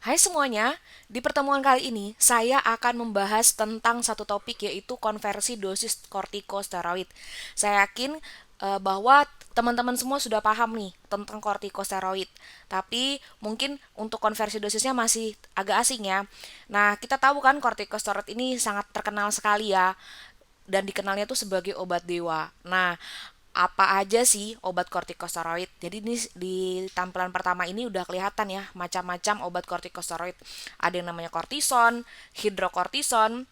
Hai semuanya, di pertemuan kali ini saya akan membahas tentang satu topik yaitu konversi dosis kortikosteroid. Saya yakin bahwa teman-teman semua sudah paham nih tentang kortikosteroid, tapi mungkin untuk konversi dosisnya masih agak asing ya. Nah, kita tahu kan kortikosteroid ini sangat terkenal sekali ya, dan dikenalnya tuh sebagai obat dewa. Nah, apa aja sih obat kortikosteroid? Jadi ini di tampilan pertama ini udah kelihatan ya macam-macam obat kortikosteroid. Ada yang namanya kortison, hidrokortison,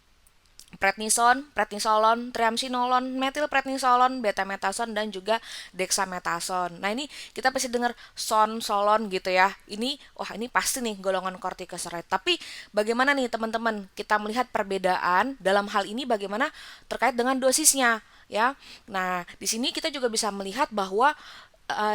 prednison, prednisolon, triamcinolon, metilprednisolon, betametason dan juga dexamethasone. Nah, ini kita pasti dengar solon gitu ya. Ini pasti nih golongan kortikosteroid. Tapi bagaimana nih teman-teman? Kita melihat perbedaan dalam hal ini bagaimana terkait dengan dosisnya ya. Nah, di sini kita juga bisa melihat bahwa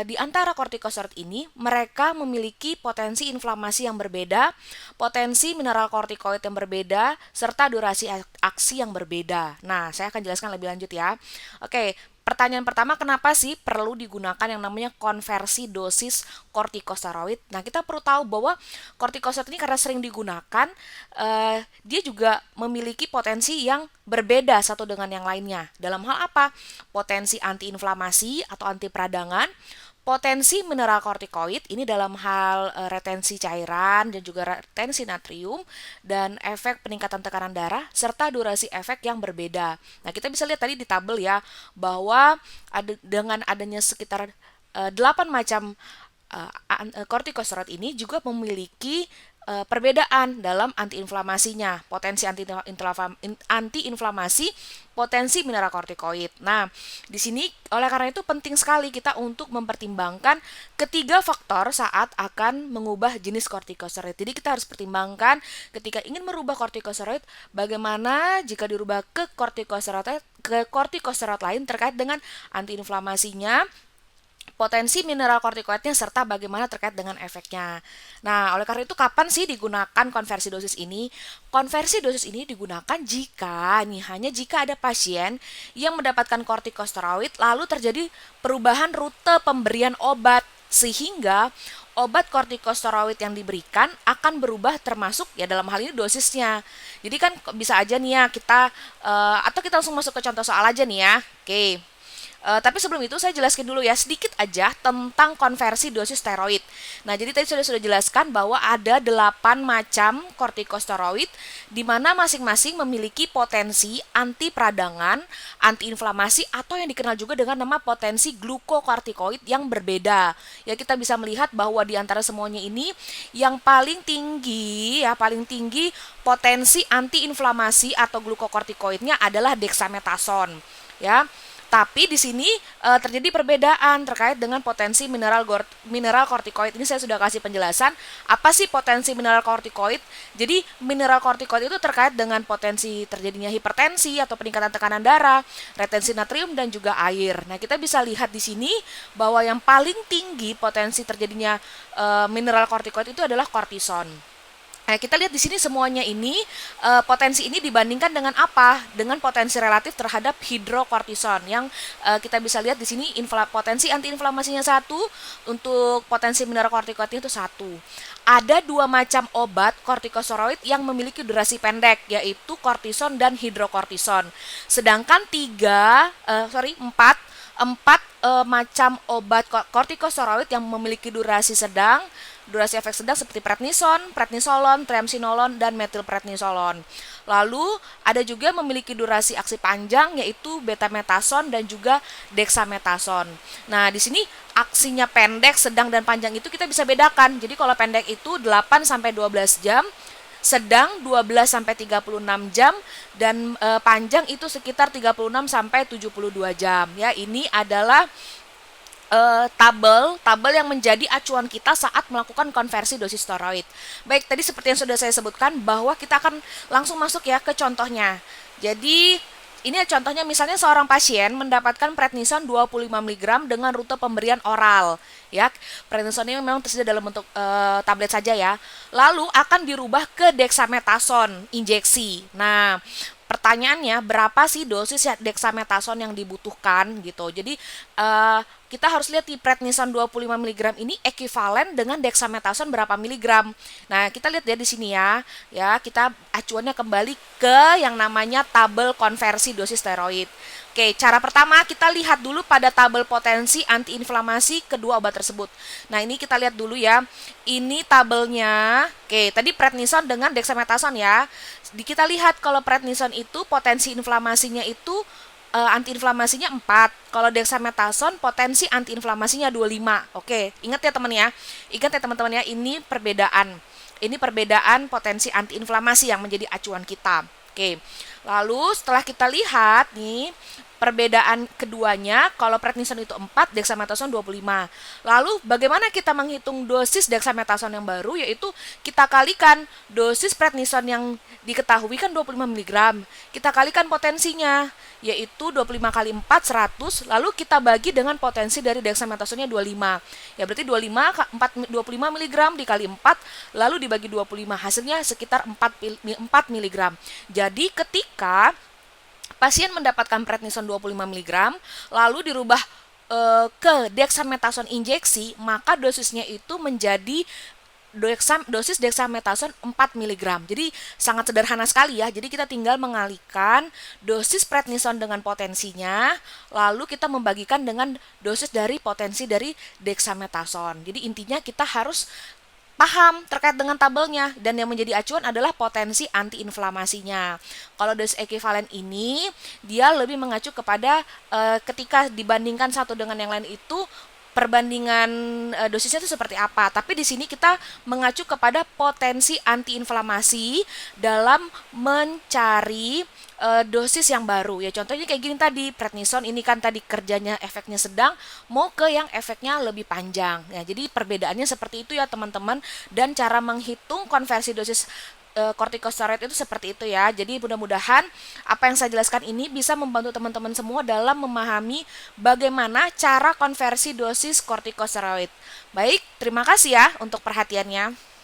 di antara kortikosteroid ini mereka memiliki potensi inflamasi yang berbeda, potensi mineral kortikoid yang berbeda, serta durasi aksi yang berbeda. Nah, saya akan jelaskan lebih lanjut ya. Oke, pertanyaan pertama, kenapa sih perlu digunakan yang namanya konversi dosis kortikosteroid? Nah, kita perlu tahu bahwa kortikosteroid ini karena sering digunakan, dia juga memiliki potensi yang berbeda satu dengan yang lainnya. Dalam hal apa? Potensi antiinflamasi atau anti peradangan, potensi mineral kortikoid ini dalam hal retensi cairan dan juga retensi natrium dan efek peningkatan tekanan darah serta durasi efek yang berbeda. Nah, kita bisa lihat tadi di tabel ya bahwa dengan adanya sekitar 8 macam kortikosteroid ini juga memiliki perbedaan dalam antiinflamasinya, potensi antiinflamasi, potensi mineral kortikoid. Nah, di sini oleh karena itu penting sekali kita untuk mempertimbangkan ketiga faktor saat akan mengubah jenis kortikosteroid. Jadi kita harus pertimbangkan ketika ingin merubah kortikosteroid, bagaimana jika dirubah ke kortikosteroid lain terkait dengan antiinflamasinya, potensi mineral kortikoidnya serta bagaimana terkait dengan efeknya. Nah, oleh karena itu kapan sih digunakan konversi dosis ini? Konversi dosis ini digunakan hanya jika ada pasien yang mendapatkan kortikosteroid lalu terjadi perubahan rute pemberian obat sehingga obat kortikosteroid yang diberikan akan berubah termasuk ya dalam hal ini dosisnya. Jadi kan bisa aja nih ya atau kita langsung masuk ke contoh soal aja nih ya. Oke. Tapi sebelum itu saya jelaskan dulu ya sedikit aja tentang konversi dosis steroid. Nah, jadi tadi sudah jelaskan bahwa ada 8 macam kortikosteroid di mana masing-masing memiliki potensi anti peradangan, antiinflamasi atau yang dikenal juga dengan nama potensi glukokortikoid yang berbeda. Ya, kita bisa melihat bahwa di antara semuanya ini yang paling tinggi potensi antiinflamasi atau glukokortikoidnya adalah dexamethasone. Ya, tapi di sini terjadi perbedaan terkait dengan potensi mineral kortikoid. Ini saya sudah kasih penjelasan. Apa sih potensi mineral kortikoid? Jadi mineral kortikoid itu terkait dengan potensi terjadinya hipertensi atau peningkatan tekanan darah, retensi natrium dan juga air. Nah, kita bisa lihat di sini bahwa yang paling tinggi potensi terjadinya mineral kortikoid itu adalah kortison. Nah, kita lihat di sini semuanya ini potensi ini dibandingkan dengan apa? Dengan potensi relatif terhadap hidrokortison yang kita bisa lihat di sini potensi antiinflamasinya 1, untuk potensi mineral kortikoidnya itu 1. Ada 2 macam obat kortikosteroid yang memiliki durasi pendek yaitu kortison dan hidrokortison. Sedangkan 4 macam obat kortikosteroid yang memiliki durasi efek sedang seperti prednison, prednisolon, triamcinolon, dan metilprednisolon. Lalu ada juga memiliki durasi aksi panjang yaitu betametason dan juga dexamethasone. Nah, di sini aksinya pendek, sedang, dan panjang itu kita bisa bedakan. Jadi kalau pendek itu 8 sampai 12 jam, sedang 12 sampai 36 jam dan panjang itu sekitar 36 sampai 72 jam. Ya, ini adalah tabel yang menjadi acuan kita saat melakukan konversi dosis steroid. Baik, tadi seperti yang sudah saya sebutkan bahwa kita akan langsung masuk ya ke contohnya. Jadi ini contohnya misalnya seorang pasien mendapatkan prednison 25 mg dengan rute pemberian oral. Ya, prednison ini memang tersedia dalam bentuk tablet saja ya. Lalu akan dirubah ke dexamethasone injeksi. Nah, pertanyaannya berapa sih dosis dexamethasone yang dibutuhkan gitu. Jadi kita harus lihat di prednison 25 mg ini ekuivalen dengan dexamethasone berapa miligram. Nah, kita lihat ya di sini ya. Ya, kita acuannya kembali ke yang namanya tabel konversi dosis steroid. Oke, cara pertama kita lihat dulu pada tabel potensi antiinflamasi kedua obat tersebut. Nah, ini kita lihat dulu ya. Ini tabelnya. Oke, tadi prednison dengan dexamethasone ya. Kita lihat kalau prednison itu potensi inflamasinya itu antiinflamasinya 4. Kalau dexamethasone potensi antiinflamasinya 25. Oke, ingat ya teman ya. Ingat ya teman-teman ya, ini perbedaan. Ini perbedaan potensi antiinflamasi yang menjadi acuan kita. Oke. Lalu setelah kita lihat nih perbedaan keduanya, kalau prednison itu 4, dexamethasone 25. Lalu bagaimana kita menghitung dosis dexamethasone yang baru, yaitu kita kalikan dosis prednison yang diketahui kan 25 mg. Kita kalikan potensinya, yaitu 25 kali 4, 100, lalu kita bagi dengan potensi dari dexamethasone-nya 25. Ya berarti 25 mg dikali 4, lalu dibagi 25, hasilnya sekitar 4 mg. Jadi ketika pasien mendapatkan prednison 25 mg, lalu dirubah ke dexamethasone injeksi, maka dosisnya itu menjadi dosis dexamethasone 4 mg. Jadi sangat sederhana sekali ya. Jadi kita tinggal mengalihkan dosis prednison dengan potensinya, lalu kita membagikan dengan dosis dari potensi dari dexamethasone. Jadi intinya kita harus paham terkait dengan tabelnya, dan yang menjadi acuan adalah potensi antiinflamasinya. Kalau dosis ekuivalen ini dia lebih mengacu kepada ketika dibandingkan satu dengan yang lain itu perbandingan dosisnya itu seperti apa. Tapi di sini kita mengacu kepada potensi antiinflamasi dalam mencari dosis yang baru. Ya contohnya kayak gini tadi, prednison ini kan tadi kerjanya efeknya sedang, mau ke yang efeknya lebih panjang. Ya, jadi perbedaannya seperti itu ya teman-teman, dan cara menghitung konversi dosis kortikosteroid itu seperti itu ya. Jadi mudah-mudahan apa yang saya jelaskan ini bisa membantu teman-teman semua dalam memahami bagaimana cara konversi dosis kortikosteroid. Baik, terima kasih ya untuk perhatiannya.